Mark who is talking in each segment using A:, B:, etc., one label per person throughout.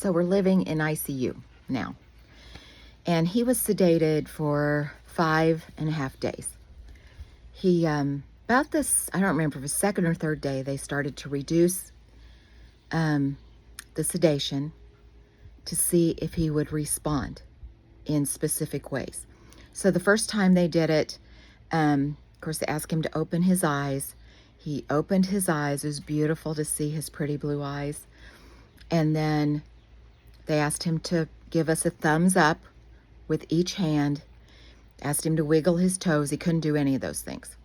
A: So we're living in ICU now. And he was sedated for 5.5 days. He, about this, I don't remember if it was second or third day, they started to reduce the sedation to see if he would respond in specific ways. So the first time they did it, of course, they asked him to open his eyes. He opened his eyes. It was beautiful to see his pretty blue eyes. And then they asked him to give us a thumbs up with each hand, asked him to wiggle his toes. He couldn't do any of those things.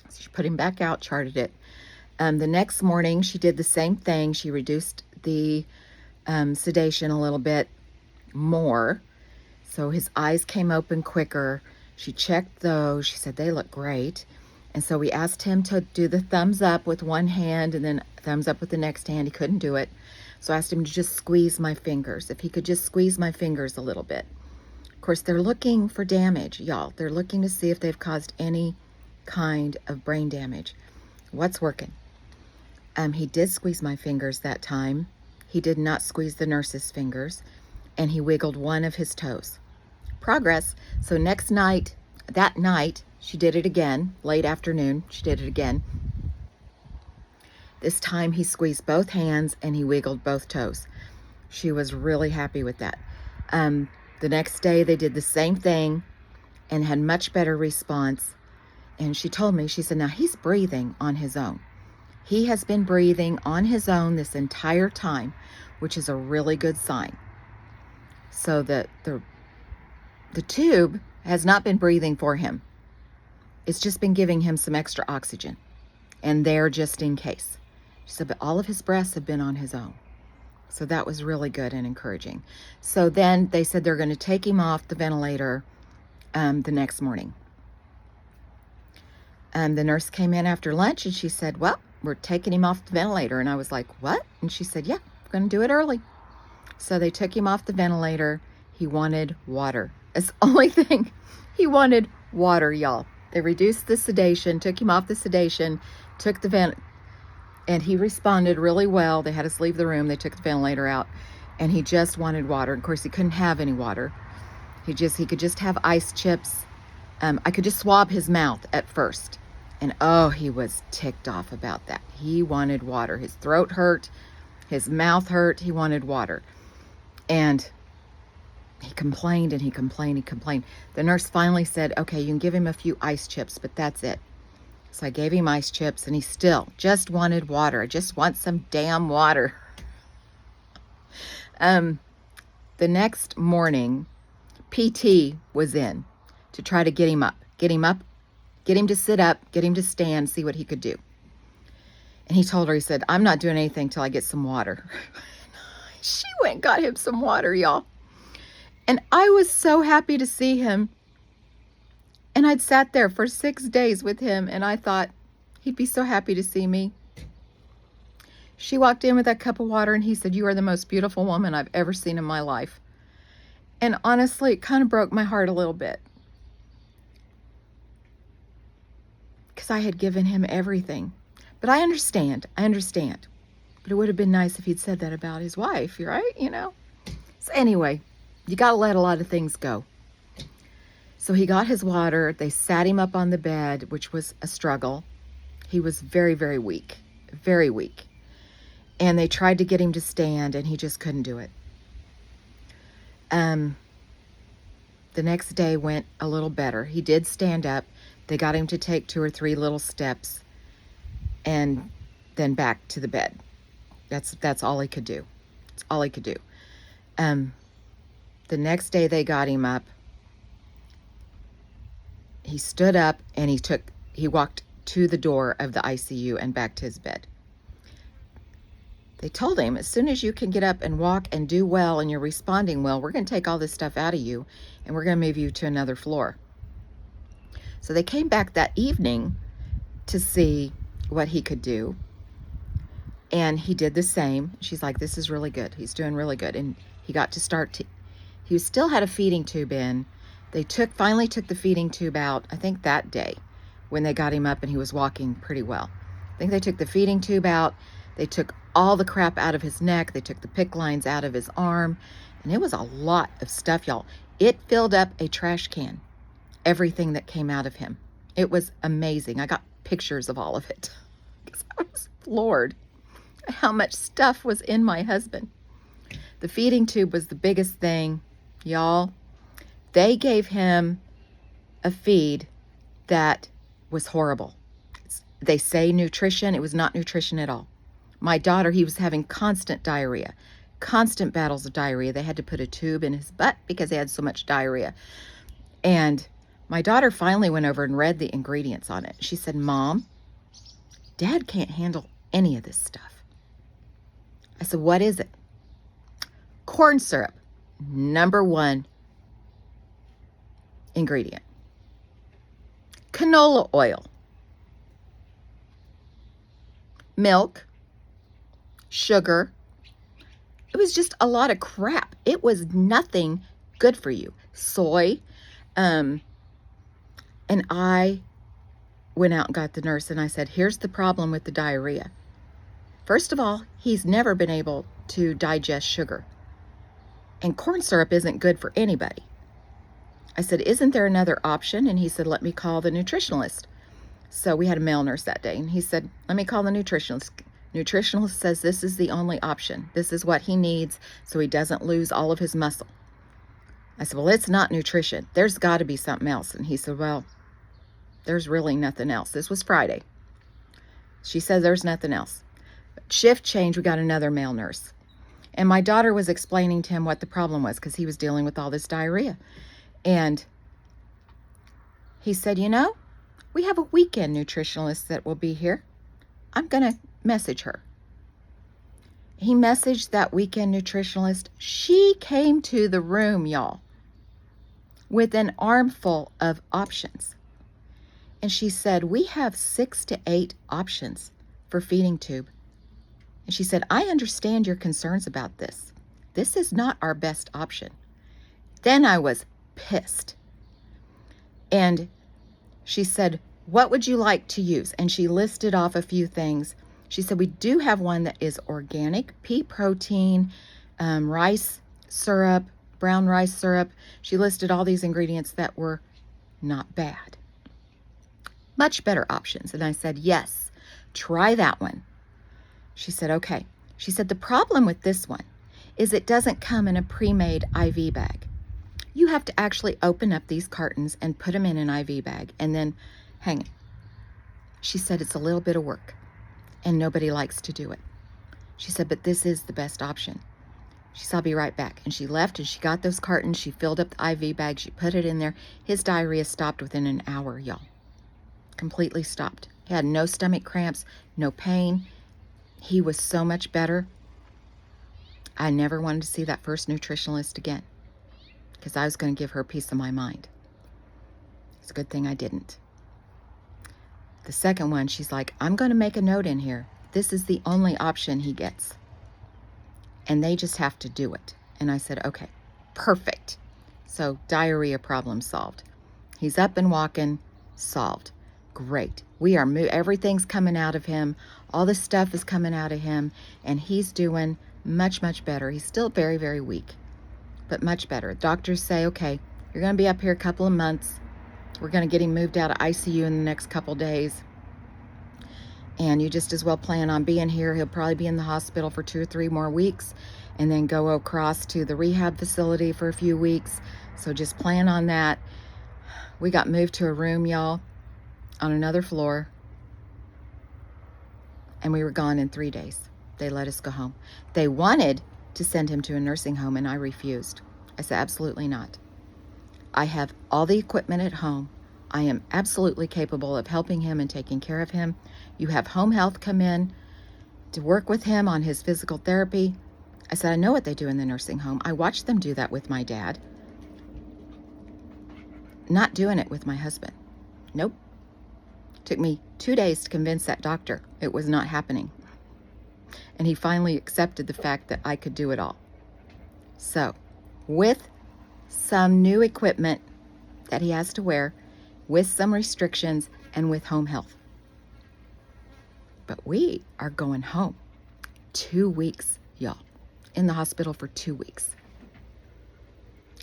A: So she put him back out, charted it. The next morning, she did the same thing. She reduced the sedation a little bit more. So his eyes came open quicker. She checked those. She said they look great. And so we asked him to do the thumbs up with one hand and then thumbs up with the next hand. He couldn't do it. So I asked him to just squeeze my fingers. If he could just squeeze my fingers a little bit. Of course, they're looking for damage, y'all. They're looking to see if they've caused any kind of brain damage. What's working? He did squeeze my fingers that time. He did not squeeze the nurse's fingers, and he wiggled one of his toes. Progress. So that night, she did it again. Late afternoon, she did it again. This time he squeezed both hands and he wiggled both toes. She was really happy with that. The next day they did the same thing and had much better response. And she told me, she said, now he's breathing on his own. He has been breathing on his own this entire time, which is a really good sign. So the tube has not been breathing for him. It's just been giving him some extra oxygen. And there just in case. She said, but all of his breaths have been on his own. So that was really good and encouraging. So then they said they're going to take him off the ventilator the next morning. The nurse came in after lunch and she said, well, we're taking him off the ventilator. And I was like, what? And she said, yeah, we're going to do it early. So they took him off the ventilator. He wanted water. That's the only thing. He wanted water, y'all. They reduced the sedation, took him off the sedation, took the vent, and he responded really well. They had us leave the room. They took the ventilator out, and he just wanted water. Of course, he couldn't have any water. He could just have ice chips. I could just swab his mouth at first. And oh, he was ticked off about that. He wanted water. His throat hurt. His mouth hurt. He wanted water. And he complained and he complained and complained. The nurse finally said, okay, you can give him a few ice chips, but that's it. So I gave him ice chips and he still just wanted water. I just want some damn water. The next morning, PT was in to try to get him up, get him to sit up, get him to stand, see what he could do. And he told her, he said, I'm not doing anything till I get some water. She went and got him some water, y'all. And I was so happy to see him. And I'd sat there for 6 days with him, and I thought he'd be so happy to see me. She walked in with that cup of water, and he said, you are the most beautiful woman I've ever seen in my life. And honestly, it kind of broke my heart a little bit. Because I had given him everything. But I understand. But it would have been nice if he'd said that about his wife, right? You know? So anyway, you got to let a lot of things go. So he got his water. They sat him up on the bed, which was a struggle. He was very, very weak. Very weak. And they tried to get him to stand, and he just couldn't do it. The next day went a little better. He did stand up. They got him to take 2 or 3 little steps and then back to the bed. That's all he could do. That's all he could do. The next day they got him up. He stood up and he walked to the door of the ICU and back to his bed. They told him, as soon as you can get up and walk and do well and you're responding well, we're going to take all this stuff out of you and we're going to move you to another floor. So they came back that evening to see what he could do. And he did the same. She's like, this is really good. He's doing really good. And he got to start he still had a feeding tube in. They finally took the feeding tube out, I think that day, when they got him up and he was walking pretty well. I think they took the feeding tube out. They took all the crap out of his neck. They took the PICC lines out of his arm. And it was a lot of stuff, y'all. It filled up a trash can, everything that came out of him. It was amazing. I got pictures of all of it because I was floored at how much stuff was in my husband. The feeding tube was the biggest thing, y'all. They gave him a feed that was horrible. They say nutrition. It was not nutrition at all. My daughter, he was having constant diarrhea, constant battles of diarrhea. They had to put a tube in his butt because he had so much diarrhea. And my daughter finally went over and read the ingredients on it. She said, Mom, Dad can't handle any of this stuff. I said, what is it? Corn syrup, #1 ingredient. Canola oil, milk, sugar. It was just a lot of crap. It was nothing good for you. Soy. And I went out and got the nurse and I said, here's the problem with the diarrhea. First of all, he's never been able to digest sugar. And corn syrup isn't good for anybody. I said, isn't there another option? And he said, let me call the nutritionalist. So we had a male nurse that day. And he said, let me call the nutritionalist. Nutritionalist says this is the only option. This is what he needs so he doesn't lose all of his muscle. I said, well, it's not nutrition. There's got to be something else. And he said, well, there's really nothing else. This was Friday. She said there's nothing else. Shift change, we got another male nurse. And my daughter was explaining to him what the problem was because he was dealing with all this diarrhea. And he said, you know, we have a weekend nutritionalist that will be here. I'm going to message her. He messaged that weekend nutritionalist. She came to the room, y'all, with an armful of options. And she said, we have 6 to 8 options for feeding tube. And she said, I understand your concerns about this. This is not our best option. Then I was pissed. And she said, what would you like to use? And she listed off a few things. She said, we do have one that is organic, pea protein, rice syrup, brown rice syrup. She listed all these ingredients that were not bad. Much better options. And I said, yes, try that one. She said, okay. She said, the problem with this one is it doesn't come in a pre-made IV bag. You have to actually open up these cartons and put them in an IV bag and then hang it. She said, it's a little bit of work and nobody likes to do it. She said, but this is the best option. She said, I'll be right back. And she left and she got those cartons. She filled up the IV bag. She put it in there. His diarrhea stopped within an hour, y'all. Completely stopped. He had no stomach cramps, no pain. He was so much better. I never wanted to see that first nutritionalist again because I was going to give her a piece of my mind. It's a good thing I didn't. The second one, she's like, I'm going to make a note in here. This is the only option he gets. And they just have to do it. And I said, okay, perfect. So diarrhea problem solved. He's up and walking, solved. Great. We are everything's coming out of him. All this stuff is coming out of him. And he's doing much, much better. He's still very, very weak, but much better. Doctors say, okay, you're going to be up here a couple of months. We're going to get him moved out of ICU in the next couple days. And you just as well plan on being here. He'll probably be in the hospital for 2 or 3 more weeks and then go across to the rehab facility for a few weeks. So just plan on that. We got moved to a room, y'all, on another floor. And we were gone in 3 days. They let us go home. They wanted to send him to a nursing home and I refused. I said, absolutely not. I have all the equipment at home. I am absolutely capable of helping him and taking care of him. You have home health come in to work with him on his physical therapy. I said, I know what they do in the nursing home. I watched them do that with my dad. Not doing it with my husband. Nope. Took me 2 days to convince that doctor it was not happening. And he finally accepted the fact that I could do it all. So, with some new equipment that he has to wear, with some restrictions, and with home health. But we are going home. 2 weeks, y'all, in the hospital for 2 weeks.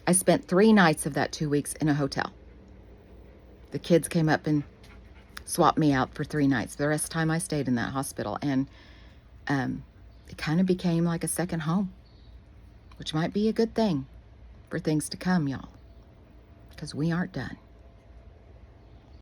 A: I spent 3 nights of that 2 weeks in a hotel. The kids came up and swapped me out for 3 nights. The rest of the time I stayed in that hospital, and it kind of became like a second home, which might be a good thing for things to come, y'all, because we aren't done.